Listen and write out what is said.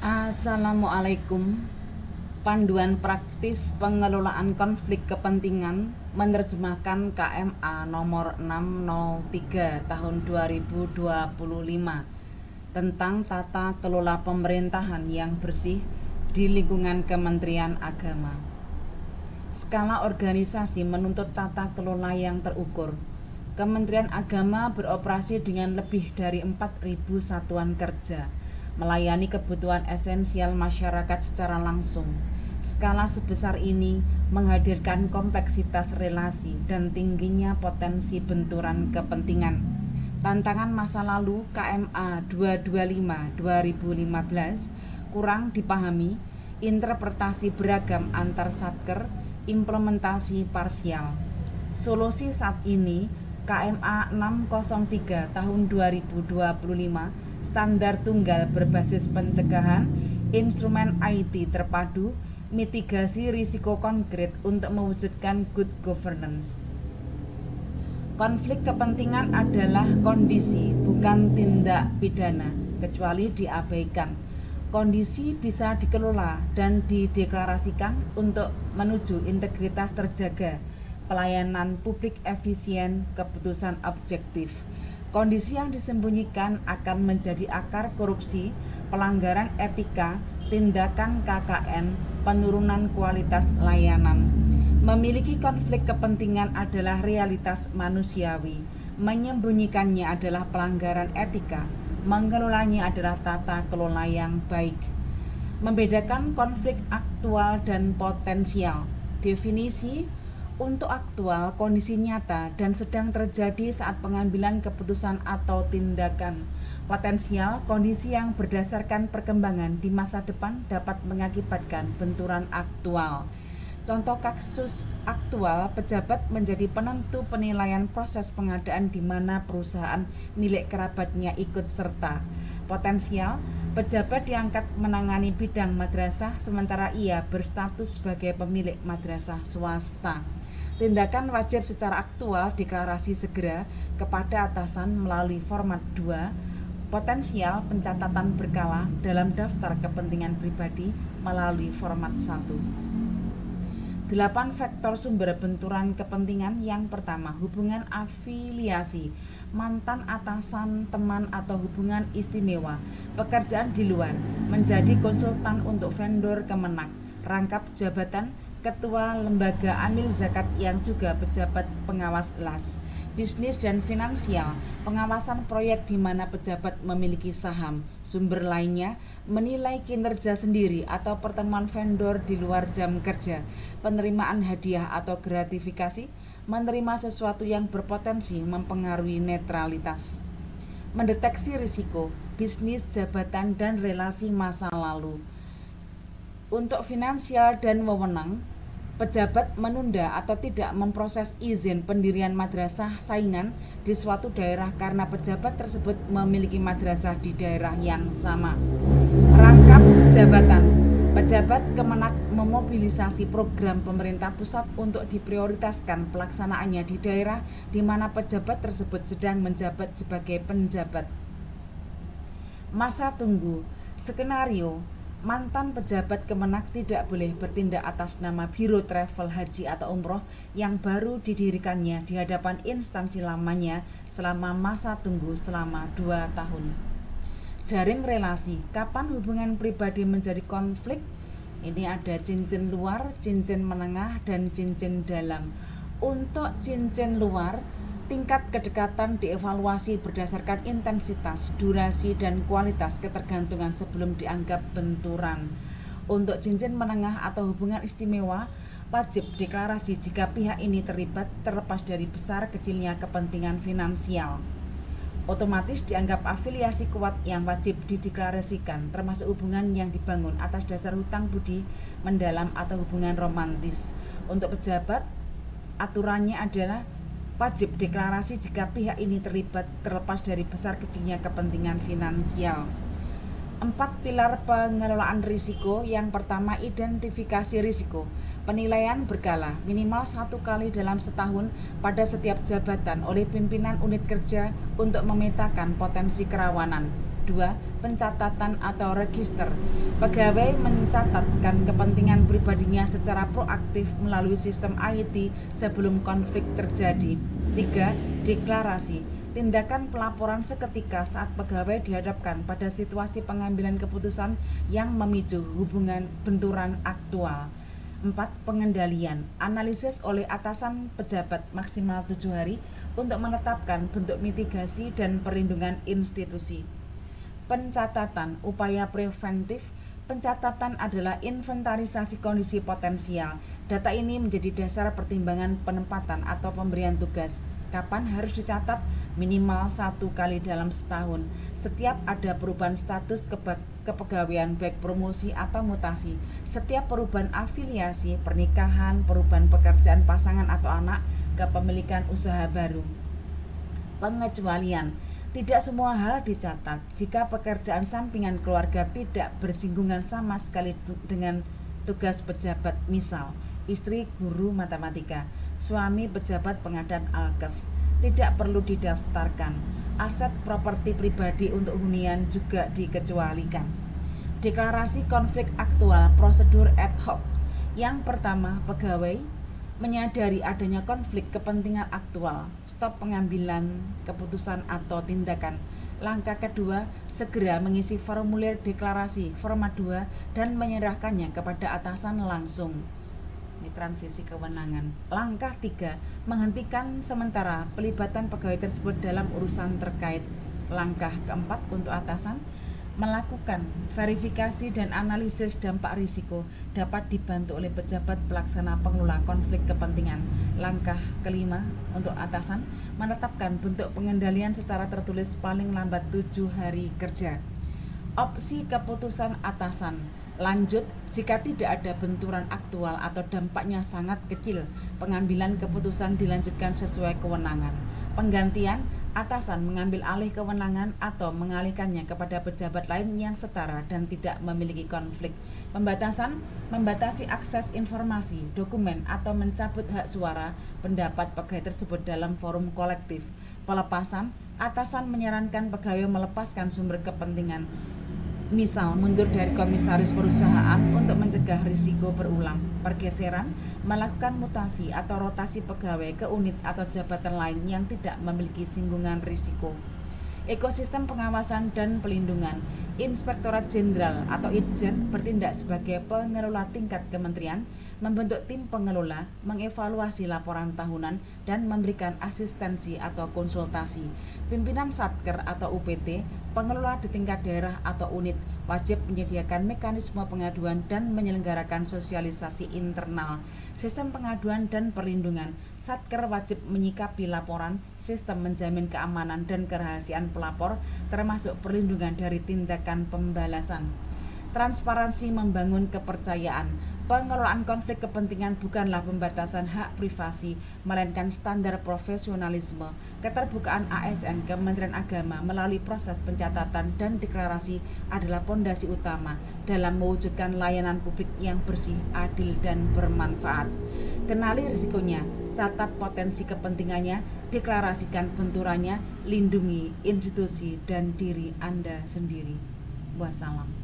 Assalamualaikum. Panduan praktis pengelolaan konflik kepentingan menerjemahkan KMA nomor 603 tahun 2025 tentang tata kelola pemerintahan yang bersih di lingkungan Kementerian Agama. Skala organisasi menuntut tata kelola yang terukur. Kementerian Agama beroperasi dengan lebih dari 4.000 satuan kerja, melayani kebutuhan esensial masyarakat secara langsung. Skala sebesar ini menghadirkan kompleksitas relasi dan tingginya potensi benturan kepentingan. Tantangan masa lalu KMA 225/2015 kurang dipahami, interpretasi beragam antar satker, implementasi parsial. Solusi saat ini KMA 603 tahun 2025 standar tunggal berbasis pencegahan, instrumen IT terpadu, mitigasi risiko konkret untuk mewujudkan good governance. Konflik kepentingan adalah kondisi, bukan tindak pidana, kecuali diabaikan. Kondisi bisa dikelola dan dideklarasikan untuk menuju integritas terjaga, pelayanan publik efisien, keputusan objektif. Kondisi yang disembunyikan akan menjadi akar korupsi, pelanggaran etika, tindakan KKN, penurunan kualitas layanan. Memiliki konflik kepentingan adalah realitas manusiawi, menyembunyikannya adalah pelanggaran etika, mengelolanya adalah tata kelola yang baik. Membedakan konflik aktual dan potensial. Definisi: untuk aktual, kondisi nyata dan sedang terjadi saat pengambilan keputusan atau tindakan. Potensial, kondisi yang berdasarkan perkembangan di masa depan dapat mengakibatkan benturan aktual. Contoh kasus aktual, pejabat menjadi penentu penilaian proses pengadaan di mana perusahaan milik kerabatnya ikut serta. Potensial, pejabat diangkat menangani bidang madrasah sementara ia berstatus sebagai pemilik madrasah swasta. Tindakan wajib secara aktual deklarasi segera kepada atasan melalui format 2. Potensial, pencatatan berkala dalam daftar kepentingan pribadi melalui format 1. 8 faktor sumber benturan kepentingan. Yang pertama, hubungan afiliasi, mantan atasan, teman atau hubungan istimewa, pekerjaan di luar, menjadi konsultan untuk vendor Kemenak, rangkap jabatan, ketua lembaga amil zakat yang juga pejabat pengawas LAS. Bisnis dan finansial, pengawasan proyek di mana pejabat memiliki saham. Sumber lainnya, menilai kinerja sendiri atau pertemuan vendor di luar jam kerja, penerimaan hadiah atau gratifikasi, menerima sesuatu yang berpotensi mempengaruhi netralitas. Mendeteksi risiko, bisnis, jabatan, dan relasi masa lalu. Untuk finansial dan wewenang, pejabat menunda atau tidak memproses izin pendirian madrasah saingan di suatu daerah karena pejabat tersebut memiliki madrasah di daerah yang sama. Rangkap jabatan, pejabat Kemenak memobilisasi program pemerintah pusat untuk diprioritaskan pelaksanaannya di daerah di mana pejabat tersebut sedang menjabat sebagai penjabat. Masa tunggu, skenario, mantan pejabat Kemenak tidak boleh bertindak atas nama Biro Travel Haji atau Umroh yang baru didirikannya di hadapan instansi lamanya selama masa tunggu selama 2 tahun. Jaring relasi, kapan hubungan pribadi menjadi konflik? Ini ada cincin luar, cincin menengah, dan cincin dalam. Untuk cincin luar, tingkat kedekatan dievaluasi berdasarkan intensitas, durasi, dan kualitas ketergantungan sebelum dianggap benturan. Untuk cincin menengah atau hubungan istimewa, wajib deklarasi jika pihak ini terlibat terlepas dari besar kecilnya kepentingan finansial. Otomatis dianggap afiliasi kuat yang wajib dideklarasikan, termasuk hubungan yang dibangun atas dasar hutang budi mendalam atau hubungan romantis. Untuk pejabat, aturannya adalah wajib deklarasi jika pihak ini terlibat terlepas dari besar kecilnya kepentingan finansial. 4 pilar pengelolaan risiko. Yang pertama, identifikasi risiko. Penilaian berkala, minimal 1 kali dalam setahun pada setiap jabatan oleh pimpinan unit kerja untuk memetakan potensi kerawanan. 2. Pencatatan atau register. Pegawai mencatatkan kepentingan pribadinya secara proaktif melalui sistem IT sebelum konflik terjadi. 3. Deklarasi. Tindakan pelaporan seketika saat pegawai dihadapkan pada situasi pengambilan keputusan yang memicu hubungan benturan aktual. 4. Pengendalian. Analisis oleh atasan pejabat maksimal 7 hari untuk menetapkan bentuk mitigasi dan perlindungan institusi. Pencatatan. Upaya preventif. Pencatatan adalah inventarisasi kondisi potensial. Data ini menjadi dasar pertimbangan penempatan atau pemberian tugas. Kapan harus dicatat? Minimal 1 kali dalam setahun. Setiap ada perubahan status kepegawaian baik promosi atau mutasi, setiap perubahan afiliasi, pernikahan, perubahan pekerjaan pasangan atau anak, kepemilikan usaha baru. Pengecualian. Tidak semua hal dicatat. Jika pekerjaan sampingan keluarga tidak bersinggungan sama sekali dengan tugas pejabat, misal istri guru matematika, suami pejabat pengadaan alkes, tidak perlu didaftarkan. Aset properti pribadi untuk hunian juga dikecualikan. Deklarasi konflik aktual, prosedur ad hoc. Yang pertama, pegawai menyadari adanya konflik kepentingan aktual, stop pengambilan keputusan atau tindakan. Langkah kedua, segera mengisi formulir deklarasi format 2 dan menyerahkannya kepada atasan langsung. Ini transisi kewenangan. Langkah 3, menghentikan sementara pelibatan pegawai tersebut dalam urusan terkait. Langkah keempat untuk atasan, melakukan verifikasi dan analisis dampak risiko dapat dibantu oleh pejabat pelaksana pengelola konflik kepentingan. Langkah kelima untuk atasan, menetapkan bentuk pengendalian secara tertulis paling lambat 7 hari kerja. Opsi keputusan atasan. Lanjut, jika tidak ada benturan aktual atau dampaknya sangat kecil, pengambilan keputusan dilanjutkan sesuai kewenangan. Penggantian, atasan mengambil alih kewenangan atau mengalihkannya kepada pejabat lain yang setara dan tidak memiliki konflik. Pembatasan, membatasi akses informasi, dokumen, atau mencabut hak suara pendapat pegawai tersebut dalam forum kolektif. Pelepasan, atasan menyarankan pegawai melepaskan sumber kepentingan, misal mundur dari komisaris perusahaan untuk mencegah risiko berulang. Pergeseran, melakukan mutasi atau rotasi pegawai ke unit atau jabatan lain yang tidak memiliki singgungan risiko. Ekosistem pengawasan dan pelindungan. Inspektorat Jenderal atau Itjen bertindak sebagai pengelola tingkat kementerian, membentuk tim pengelola, mengevaluasi laporan tahunan, dan memberikan asistensi atau konsultasi. Pimpinan Satker atau UPT, pengelola di tingkat daerah atau unit, wajib menyediakan mekanisme pengaduan dan menyelenggarakan sosialisasi internal. Sistem pengaduan dan perlindungan. Satker wajib menyikapi laporan, sistem menjamin keamanan dan kerahasiaan pelapor, termasuk perlindungan dari tindakan pembalasan. Transparansi membangun kepercayaan. Pengelolaan konflik kepentingan bukanlah pembatasan hak privasi, melainkan standar profesionalisme. Keterbukaan ASN Kementerian Agama melalui proses pencatatan dan deklarasi adalah pondasi utama dalam mewujudkan layanan publik yang bersih, adil, dan bermanfaat. Kenali risikonya, catat potensi kepentingannya, deklarasikan benturannya, lindungi institusi dan diri Anda sendiri. Wassalam.